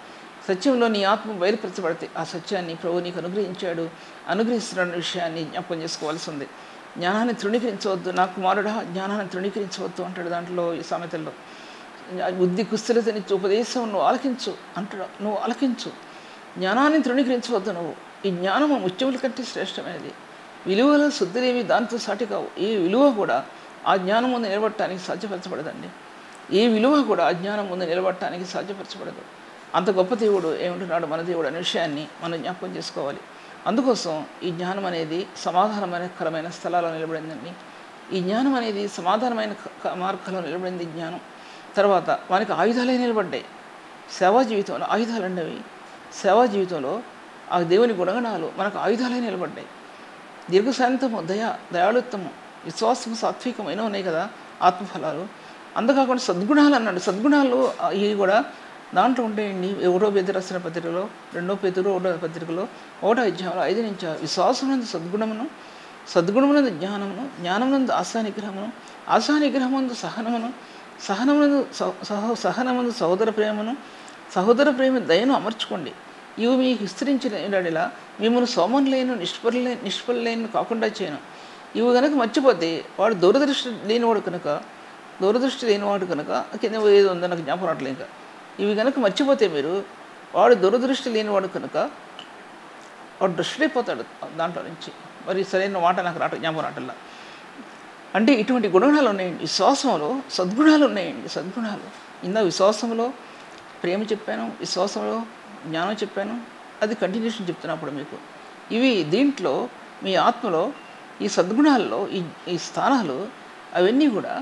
సత్యంలో నీ ఆత్మ బయలుపరచబడతాయి. ఆ సత్యాన్ని ప్రభు నీకు అనుగ్రహిస్తున్న విషయాన్ని జ్ఞాపకం చేసుకోవాల్సి ఉంది. జ్ఞానాన్ని తృణీకరించవద్దు, నా కుమారుడా జ్ఞానాన్ని తృణీకరించవద్దు అంటాడు దాంట్లో, ఈ సామెతల్లో. బుద్ధి కుస్థిరతనిచ్చు ఉపదేశం నువ్వు ఆలకించు అంటాడు. నువ్వు ఆలకించు, జ్ఞానాన్ని తృణీకరించవద్దు. నువ్వు ఈ జ్ఞానము ముత్యముల కంటే శ్రేష్టమైనది. విలువల శుద్ధిదేవి దాంతో సాటి కావు. ఏ విలువ కూడా ఆ జ్ఞానం ముందు నిలబడటానికి సాధ్యపరచబడదండి. ఏ విలువ కూడా ఆ జ్ఞానం ముందు నిలబడటానికి సాధ్యపరచబడదు. అంత గొప్ప దేవుడు ఏమంటున్నాడు మన దేవుడు అనే విషయాన్ని మనం జ్ఞాపకం చేసుకోవాలి. అందుకోసం ఈ జ్ఞానం అనేది సమాధానకరమైన స్థలాల్లో నిలబడిందండి. ఈ జ్ఞానం అనేది సమాధానమైన మార్గాల్లో నిలబడింది జ్ఞానం. తర్వాత మనకి ఆయుధాలే నిలబడ్డాయి. సేవా జీవితంలో ఆయుధాలు ఉండేవి. సేవా జీవితంలో ఆ దేవుని గుణగణాలు మనకు ఆయుధాలే నిలబడ్డాయి. దీర్ఘశాంతము, దయాళుత్వము, విశ్వాసము, సాత్వికమైన ఉన్నాయి కదా ఆత్మఫలాలు. అంతకాకుండా సద్గుణాలు అన్నాడు. సద్గుణాలు ఇవి కూడా దాంట్లో ఉంటాయండి. 1వ పేతురు రాసిన పత్రికలో, 2వ పేతురు 1వ పత్రికలో 1వ అధ్యాయంలో 5 నుంచి విశ్వాసమునందు సద్గుణమును, సద్గుణమునందు జ్ఞానమును, జ్ఞానమునందు ఆశానిగ్రహమునందు సహనమునందు సహోదర ప్రేమ దయను అమర్చుకోండి. ఇవి మీకు విస్తరించినలా మిమ్మల్ని సోమరులైన నిష్ఫలులైన కాకుండా చేయను. ఇవి కనుక మర్చిపోతే వాడు దూరదృష్టి లేనివాడు కనుక కింద ఏదో ఉందో నాకు జ్ఞాపకం రావట్లేదు. ఇంకా ఇవి కనుక మర్చిపోతే మీరు వాడు దురదృష్టి లేనివాడు కనుక వాడు దృష్టిపోతాడు దాంట్లో నుంచి. మరి సరైన మాట నాకు జ్ఞాపకం రావట్లా. అంటే ఇటువంటి గుణాలు ఉన్నాయండి విశ్వాసంలో, సద్గుణాలు ఉన్నాయండి. సద్గుణాలు విశ్వాసంలో ప్రేమ చెప్పాను, విశ్వాసంలో జ్ఞానం చెప్పాను, అది కంటిన్యూషన్ చెప్తున్నప్పుడు మీకు ఇవి దీంట్లో మీ ఆత్మలో ఈ సద్గుణాల్లో ఈ స్థానాలు అవన్నీ కూడా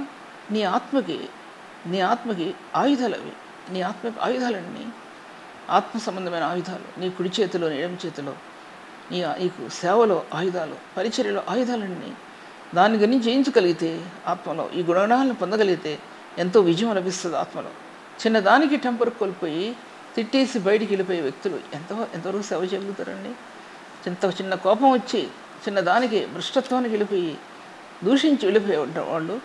నీ ఆత్మకి ఆయుధాలు. అవి నీ ఆత్మకి ఆయుధాలన్నీ ఆత్మ సంబంధమైన ఆయుధాలు. నీ కుడి చేతిలో, ఎడమ చేతిలో, నీకు సేవలో ఆయుధాలు, పరిచర్యలో ఆయుధాలన్నీ. దాన్ని గురించి జయించగలిగితే ఆత్మలో ఈ గుణాలను పొందగలిగితే ఎంతో విజయం లభిస్తుంది ఆత్మలో. చిన్నదానికి టెంపర్ కోల్పోయి తిట్టేసి బయటికి వెళ్ళిపోయే వ్యక్తులు ఎంతవరకు సేవ చేయగలుగుతారండి? చిన్న కోపం వచ్చి చిన్నదానికి భ్రష్టత్వానికి వెళ్ళిపోయి దూషించి వెళ్ళిపోయే వాళ్ళు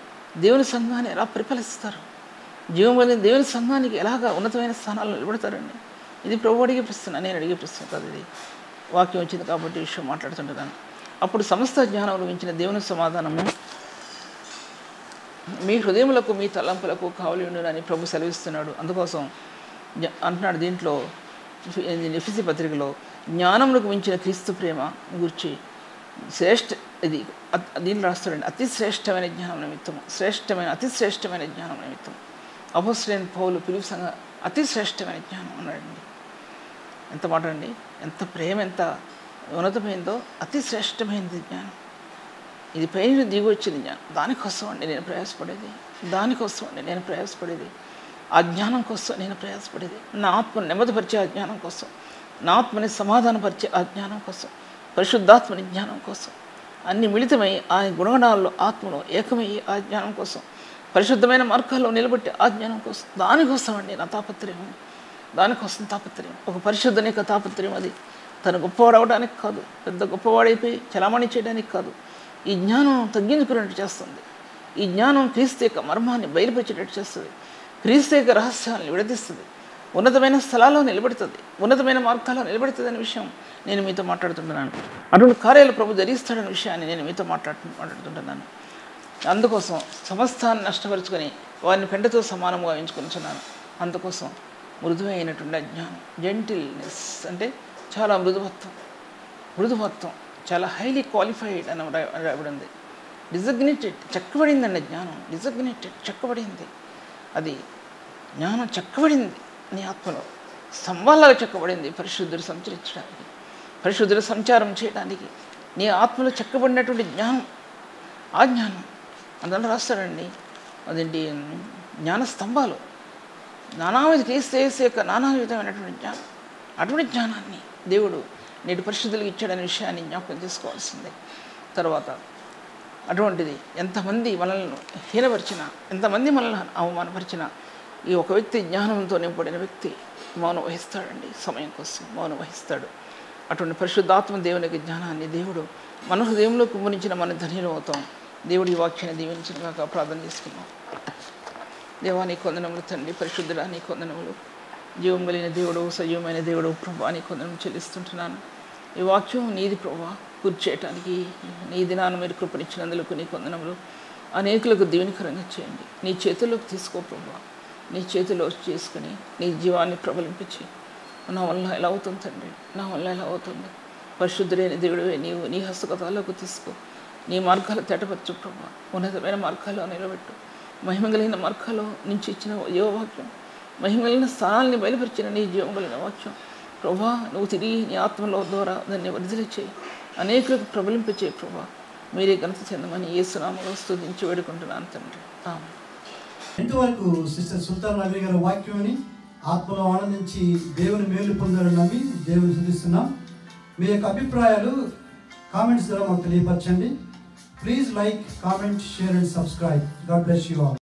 దేవుని సంఘాన్ని ఎలా పరిపాలిస్తారు? జీవం కలిగిన దేవుని సంఘానికి ఎలాగా ఉన్నతమైన స్థానాల్లో నిలబడతారండి? ఇది ప్రభు అడిగే ప్రశ్న, నేను అడిగే ప్రశ్న కాదు. ఇది వాక్యం వచ్చింది కాబట్టి విషయం మాట్లాడుతుంటున్నాను. అప్పుడు సమస్త జ్ఞానంలో మించిన దేవుని సమాధానము మీ హృదయములకు మీ తలంపులకు కావలి ఉండునని ప్రభు సెలవిస్తున్నాడు. అందుకోసం అంటున్నాడు దీంట్లో ఎఫెసీ పత్రికలో, జ్ఞానములకు మించిన క్రీస్తు ప్రేమ గురించి ఇది దీంట్లో రాస్తాడండి. అతి శ్రేష్టమైన జ్ఞానం నిమిత్తం, అతి శ్రేష్టమైన జ్ఞానం నిమిత్తం అపోస్తలుడైన పౌలు పిలుపు సంఘ అతి శ్రేష్టమైన జ్ఞానం అన్నాడండి. ఎంత మాట అండి! ఎంత ప్రేమ, ఎంత ఉన్నతమైందో! అతి శ్రేష్టమైనది జ్ఞానం. ఇది పైన దిగి వచ్చింది జ్ఞానం. దానికోసం అండి నేను ప్రయాసపడేది. ఆ జ్ఞానం కోసం నేను ప్రయాసపడేది. నా ఆత్మను నెమ్మదిపరిచే ఆ జ్ఞానం కోసం, నా ఆత్మని సమాధానపరిచే ఆ జ్ఞానం కోసం, పరిశుద్ధాత్మని జ్ఞానం కోసం, అన్ని మిళితమై ఆ గుణగణాల్లో ఆత్మలో ఏకమయ్యి ఆ జ్ఞానం కోసం, పరిశుద్ధమైన మార్గాల్లో నిలబెట్టే ఆ జ్ఞానం కోసం, దానికోసం అండి నా తాపత్రయం. దానికోసం తాపత్రయం, ఒక పరిశుద్ధని యొక్క తాపత్రయం. అది తను గొప్పవాడవడానికి కాదు, పెద్ద గొప్పవాడైపోయి చలామణి చేయడానికి కాదు. ఈ జ్ఞానం తగ్గించుకునేట్టు చేస్తుంది. ఈ జ్ఞానం క్రీస్తు యొక్క మర్మాన్ని బయలుపరిచేటట్టు చేస్తుంది. క్రీస్తు యొక్క రహస్యాలను విడదీస్తుంది. ఉన్నతమైన స్థలాల్లో నిలబెడుతుంది, ఉన్నతమైన మార్గాల్లో నిలబెడుతుంది అనే విషయం నేను మీతో మాట్లాడుతుంటున్నాను. అటువంటి కార్యాలు ప్రభు జరిగిస్తాడనే విషయాన్ని నేను మీతో మాట్లాడుతుంటున్నాను. అందుకోసం సమస్తాన్ని నష్టపరుచుకొని వారిని పెంటతో సమానంగా ఎంచుకుంటున్నాను. అందుకోసం మృదువైనటువంటి జ్ఞానం, జెంటిల్నెస్ అంటే చాలా మృదువత్వం, చాలా హైలీ క్వాలిఫైడ్ అని రాయబడింది. డిజగ్నేటెడ్, చెక్కబడిందండి జ్ఞానం. చెక్కబడింది. అది జ్ఞానం చెక్కబడింది నీ ఆత్మలో, స్తంభాలుగా చెక్కబడింది. పరిశుద్ధులు సంచారం చేయడానికి నీ ఆత్మలో చెక్కబడినటువంటి జ్ఞానం, ఆ జ్ఞానం అందులో రాస్తాడండి. అదేంటి జ్ఞాన స్తంభాలు, నానావిధ క్రీస్తు యొక్క నానావిధమైనటువంటి జ్ఞానం. అటువంటి జ్ఞానాన్ని దేవుడు నేటి పరిశుద్ధులకు ఇచ్చాడనే విషయాన్ని జ్ఞాపకం చేసుకోవాల్సిందే. తర్వాత అటువంటిది ఎంతమంది మనల్ని హీనపరిచినా, ఎంతమంది మనల్ని అవమానపరిచినా, ఈ ఒక వ్యక్తి జ్ఞానంతో నింపడిన వ్యక్తి మౌనం వహిస్తాడండి. సమయం కోసం మౌనం వహిస్తాడు. అటువంటి పరిశుద్ధాత్మ దేవునికి జ్ఞానాన్ని దేవుడు మన హృదయంలో కుమ్మరించిన మన ధన్యులు అవుతాం. దేవుడి ఈ వాక్యాన్ని దీవించగాక ప్రార్థన చేసుకున్నాం. దేవా నీ కొందనములు తండ్రి, పరిశుద్ధుడా నీ కొందనములు, జీవం కలిగిన దేవుడు, సజీవమైన దేవుడు ప్రభా నీ కొందనం చెల్లిస్తుంటున్నాను. ఈ వాక్యం నీది ప్రభా, పూర్తి చేయటానికి నీ దినాన్ని మీరు కృపనిచ్చినందుకు నీ కొందనములు. అనేకులకు దీవెనకరంగా చేయండి. నీ చేతుల్లోకి తీసుకో ప్రభా, నీ చేతిలో చేసుకుని నీ జీవాన్ని ప్రబలింపించి, నా వల్ల ఎలా అవుతుంది తండ్రి, నా వల్ల ఎలా అవుతుంది? పరిశుద్ధుడైన దేవుడివే నీవు నీ హస్తగతాల్లోకి తీసుకో, నీ మార్గాలు తేటపరచు ప్రభా, ఉన్నతమైన మార్గాల్లో నిలబెట్టు. మహిమ కలిగిన మార్గాల్లో నుంచి ఇచ్చిన యోగవాక్యం, మహిమ కలిగిన స్థానాన్ని బయలుపరిచిన నీ జీవం కలిగిన వాక్యం ప్రభా, నువ్వు తిరిగి నీ ఆత్మలో ద్వారా దాన్ని విడుదల చేయి, అనేకులకు ప్రబలింపచేయి ప్రభా. మీరే ఘనత చెందమని యేసునామములో స్తుతించి వేడుకుంటున్నాను తండ్రి. ఆమేన్. ఇంతవరకు సిస్టర్ సుల్తాన్ నబీ గారి వాక్యాన్ని ఆత్మలో ఆనందించి దేవుని మేలు పొందాలని నమ్మి దేవుని స్తుతిస్తున్నాం. మీ యొక్క అభిప్రాయాలు కామెంట్స్ ద్వారా మాకు తెలియపరచండి. Please like, comment, share and subscribe. God bless you all.